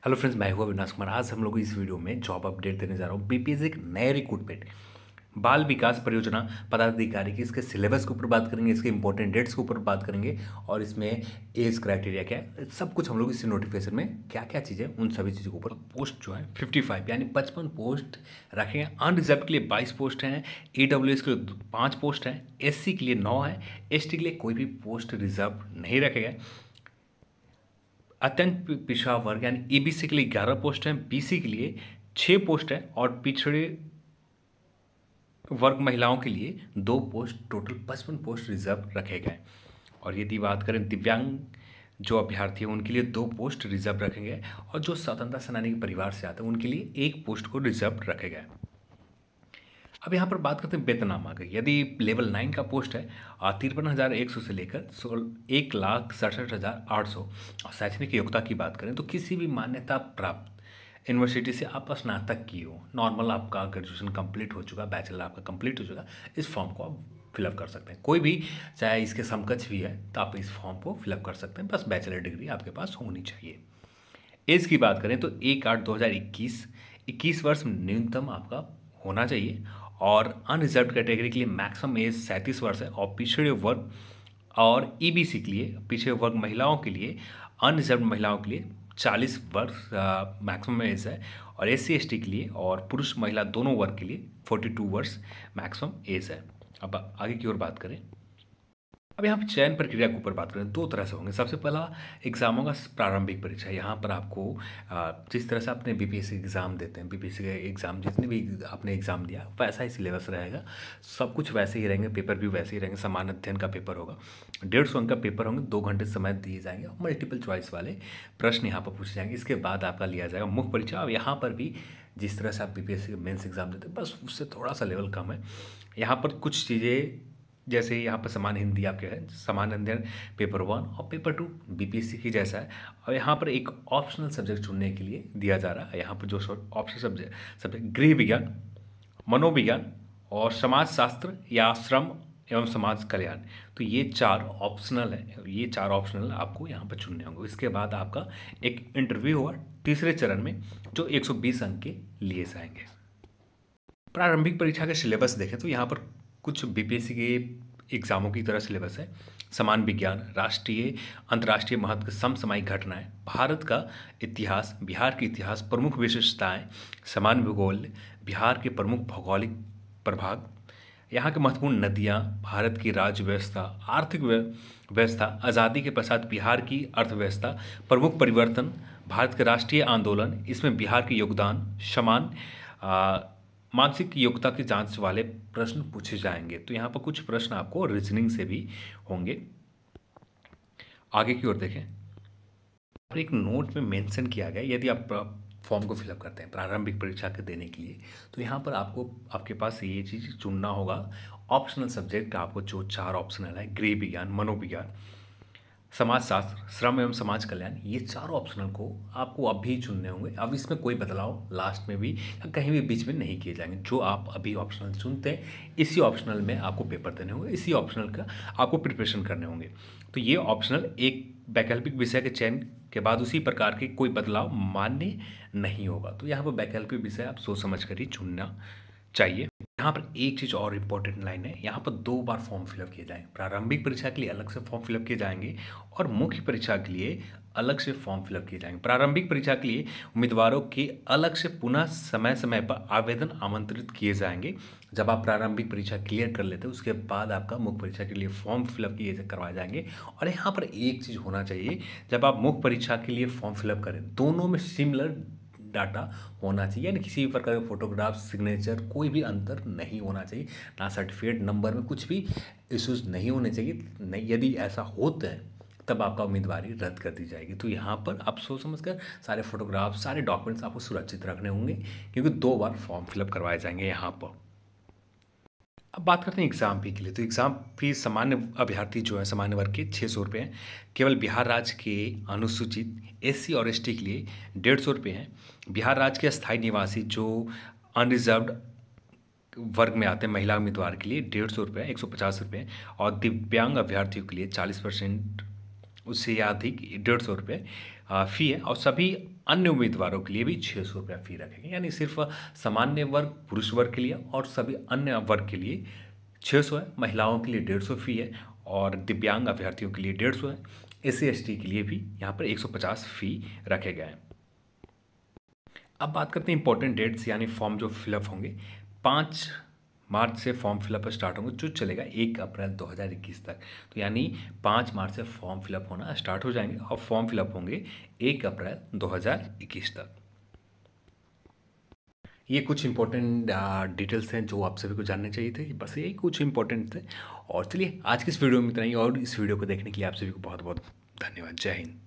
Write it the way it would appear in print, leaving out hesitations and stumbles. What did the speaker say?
Hello friends, मैं हूं अविनाश कुमार। आज हम लोग इस वीडियो में जॉब अपडेट देने जा रहा हूं। बीपीएससी एक नए रिक्रूटमेंट बाल विकास परियोजना पदाधिकारी की इसके सिलेबस के ऊपर बात करेंगे, इसके इंपॉर्टेंट डेट्स के ऊपर बात करेंगे और इसमें एज क्राइटेरिया क्या है, सब कुछ हम लोग इस नोटिफिकेशन में क्या क्या चीज़ें, उन सभी चीज़ों के ऊपर। पोस्ट जो है 55 यानी 55 पोस्ट रखे हैं। अनरिजर्व के लिए 22 पोस्ट हैं, ईडब्ल्यूएस के लिए 5 पोस्ट हैं, एससी के लिए 9 है, एसटी के लिए कोई भी पोस्ट रिजर्व नहीं रखे गए। अत्यंत पिछड़ा वर्ग यानी ईबीसी के लिए 11 पोस्ट हैं, बीसी के लिए 6 पोस्ट हैं और पिछड़े वर्ग महिलाओं के लिए 2 पोस्ट, टोटल 55 पोस्ट रिजर्व रखे गए। और यदि बात करें दिव्यांग जो अभ्यर्थी हैं उनके लिए 2 पोस्ट रिजर्व रखे गए और जो स्वतंत्रता सेनानी के परिवार से आते हैं उनके लिए 1 पोस्ट को रिजर्व रखे गए। अब यहाँ पर बात करते हैं वेतनमान की। यदि लेवल 9 का पोस्ट है 53,100 से लेकर 1,67,800 और शैक्षणिक योग्यता की बात करें तो किसी भी मान्यता प्राप्त यूनिवर्सिटी से आप स्नातक की हो, नॉर्मल आपका ग्रेजुएशन कंप्लीट हो चुका, बैचलर आपका कंप्लीट हो चुका, इस फॉर्म को आप फिलअप कर सकते हैं। कोई भी चाहे इसके समकक्ष भी है तो आप इस फॉर्म को फिलअप कर सकते हैं, बस बैचलर डिग्री आपके पास होनी चाहिए। एज की बात करें तो 1/8/2021 वर्ष न्यूनतम आपका होना चाहिए और अनरिजर्व कैटेगरी के लिए मैक्सिमम एज 37 वर्ष है और पिछड़े वर्ग और ईबीसी के लिए, पिछड़े वर्ग महिलाओं के लिए, अनरिजर्व महिलाओं के लिए 40 वर्ष मैक्सिमम एज है और एससी एसटी के लिए और पुरुष महिला दोनों वर्ग के लिए 42 वर्ष मैक्सिमम एज है। अब आगे की ओर बात करें। अब यहाँ पर चयन प्रक्रिया के ऊपर बात करें, 2 तरह से होंगे। सबसे पहला एग्जाम होगा प्रारंभिक परीक्षा। यहाँ पर आपको जिस तरह से आपने बीपीएससी एग्ज़ाम देते हैं, बीपीएससी का एग्ज़ाम जितने भी आपने एग्ज़ाम दिया वैसा ही सिलेबस रहेगा, सब कुछ वैसे ही रहेंगे, पेपर भी वैसे ही रहेंगे। समान अध्ययन का पेपर होगा, 150 अंक का पेपर होंगे, 2 घंटे समय दिए जाएंगे और मल्टीपल चॉइस वाले प्रश्न यहाँ पर पूछे जाएंगे। इसके बाद आपका लिया जाएगा मुख्य परीक्षा। अब यहाँ पर भी जिस तरह से आप बीपीएससी मेंस एग्ज़ाम देते हैं बस उससे थोड़ा सा लेवल कम है। यहाँ पर कुछ चीज़ें जैसे यहाँ पर समान हिंदी आपके है, समान अध्ययन पेपर 1 और पेपर 2 बीपीएससी की जैसा है। और यहाँ पर एक ऑप्शनल सब्जेक्ट चुनने के लिए दिया जा रहा है। यहाँ पर जो ऑप्शनल सब्जेक्ट गृह विज्ञान, मनोविज्ञान और समाज शास्त्र या श्रम एवं समाज कल्याण, तो ये 4 ऑप्शनल है। ये 4 ऑप्शनल आपको यहाँ पर चुनने होंगे। इसके बाद आपका एक इंटरव्यू होगा तीसरे चरण में जो 120 अंक के लिए जाएंगे। प्रारंभिक परीक्षा के सिलेबस देखें तो यहाँ पर कुछ बीपीएससी के एग्जामों की तरह सिलेबस है। समान विज्ञान, राष्ट्रीय अंतर्राष्ट्रीय महत्व के समसामयिक घटनाएं, भारत का इतिहास, बिहार के इतिहास, प्रमुख विशेषताएं, समान भूगोल, बिहार के प्रमुख भौगोलिक प्रभाग, यहाँ के महत्वपूर्ण नदियाँ, भारत की राज्य व्यवस्था, आर्थिक व्यवस्था, आज़ादी के पश्चात बिहार की अर्थव्यवस्था, प्रमुख परिवर्तन, भारत के राष्ट्रीय आंदोलन, इसमें बिहार के योगदान, समान मानसिक योग्यता की जांच वाले प्रश्न पूछे जाएंगे। तो यहाँ पर कुछ प्रश्न आपको रीजनिंग से भी होंगे। आगे की ओर देखें, एक नोट में मेंशन किया गया यदि आप फॉर्म को फिलअप करते हैं प्रारंभिक परीक्षा के देने के लिए तो यहाँ पर आपको आपके पास ये चीज़ चुनना होगा। ऑप्शनल सब्जेक्ट आपको जो 4 ऑप्शनल है, गृह विज्ञान, मनोविज्ञान, समाजशास्त्र, श्रम एवं समाज कल्याण, ये 4 ऑप्शनल को आपको अभी चुनने होंगे। अब इसमें कोई बदलाव लास्ट में भी या कहीं भी बीच में नहीं किए जाएंगे। जो आप अभी ऑप्शनल चुनते हैं इसी ऑप्शनल में आपको पेपर देने होंगे, इसी ऑप्शनल का आपको प्रिपरेशन करने होंगे। तो ये ऑप्शनल एक वैकल्पिक विषय के चयन के बाद उसी प्रकार के कोई बदलाव मान्य नहीं होगा। तो यहाँ पर वैकल्पिक विषय आप सोच समझ कर ही चुनना चाहिए। यहाँ पर एक चीज़ और इम्पोर्टेंट लाइन है, यहाँ पर 2 बार फॉर्म फिलअप किए जाएंगे। प्रारंभिक परीक्षा के लिए अलग से फॉर्म फिलअप किए जाएंगे और मुख्य परीक्षा के लिए अलग से फॉर्म फिलअप किए जाएंगे। प्रारंभिक परीक्षा के लिए उम्मीदवारों के अलग से पुनः समय समय पर आवेदन आमंत्रित किए जाएंगे। जब आप प्रारंभिक परीक्षा क्लियर कर लेते हैं उसके बाद आपका मुख्य परीक्षा के लिए फॉर्म फिलअप करवाए जाएंगे। और यहाँ पर एक चीज़ होना चाहिए, जब आप मुख्य परीक्षा के लिए फॉर्म फिलअप करें दोनों में सिमिलर डाटा होना चाहिए, यानी किसी भी प्रकार का फोटोग्राफ, सिग्नेचर, कोई भी अंतर नहीं होना चाहिए, ना सर्टिफिकेट नंबर में कुछ भी इश्यूज नहीं होने चाहिए। नहीं, यदि ऐसा होता है तब आपका उम्मीदवारी रद्द कर दी जाएगी। तो यहाँ पर आप सोच समझ कर सारे फोटोग्राफ, सारे डॉक्यूमेंट्स आपको सुरक्षित रखने होंगे क्योंकि 2 बार फॉर्म फिलअप करवाए जाएंगे यहाँ पर। अब बात करते हैं एग्ज़ाम फी के लिए। तो एग्ज़ाम फीस सामान्य अभ्यर्थी जो है सामान्य वर्ग के 600 रुपये हैं। केवल बिहार राज्य के अनुसूचित एससी और एसटी के लिए 150 रुपये हैं। बिहार राज्य के स्थायी निवासी जो अनरिजर्व्ड वर्ग में आते हैं महिला उम्मीदवार के लिए 150 रुपये, 150 रुपये और दिव्यांग अभ्यर्थियों के लिए 40% उससे या अधिक 150 रुपये फ़ी है। और सभी अन्य उम्मीदवारों के लिए भी 600 रुपया फ़ी रखेंगे। यानी सिर्फ सामान्य वर्ग, पुरुष वर्ग के लिए और सभी अन्य वर्ग के लिए 600 है। महिलाओं के लिए 150 फ़ी है और दिव्यांग अभ्यर्थियों के लिए 150 है। SC/ST के लिए भी यहाँ पर 150 फ़ी रखे गए हैं। अब बात करते हैं इंपॉर्टेंट डेट्स, यानी फॉर्म जो फिलअप होंगे। 5 मार्च से फॉर्म फिलअप स्टार्ट होंगे, जो चलेगा 1 अप्रैल 2021 तक। तो यानी 5 मार्च से फॉर्म फिलअप होना स्टार्ट हो जाएंगे और फॉर्म फिलअप होंगे 1 अप्रैल 2021 तक। ये कुछ इंपॉर्टेंट डिटेल्स हैं जो आप सभी को जानने चाहिए थे। बस यही कुछ इंपॉर्टेंट थे। और चलिए आज की इस वीडियो में इतना ही, और इस वीडियो को देखने के लिए आप सभी को बहुत बहुत धन्यवाद। जय हिंद।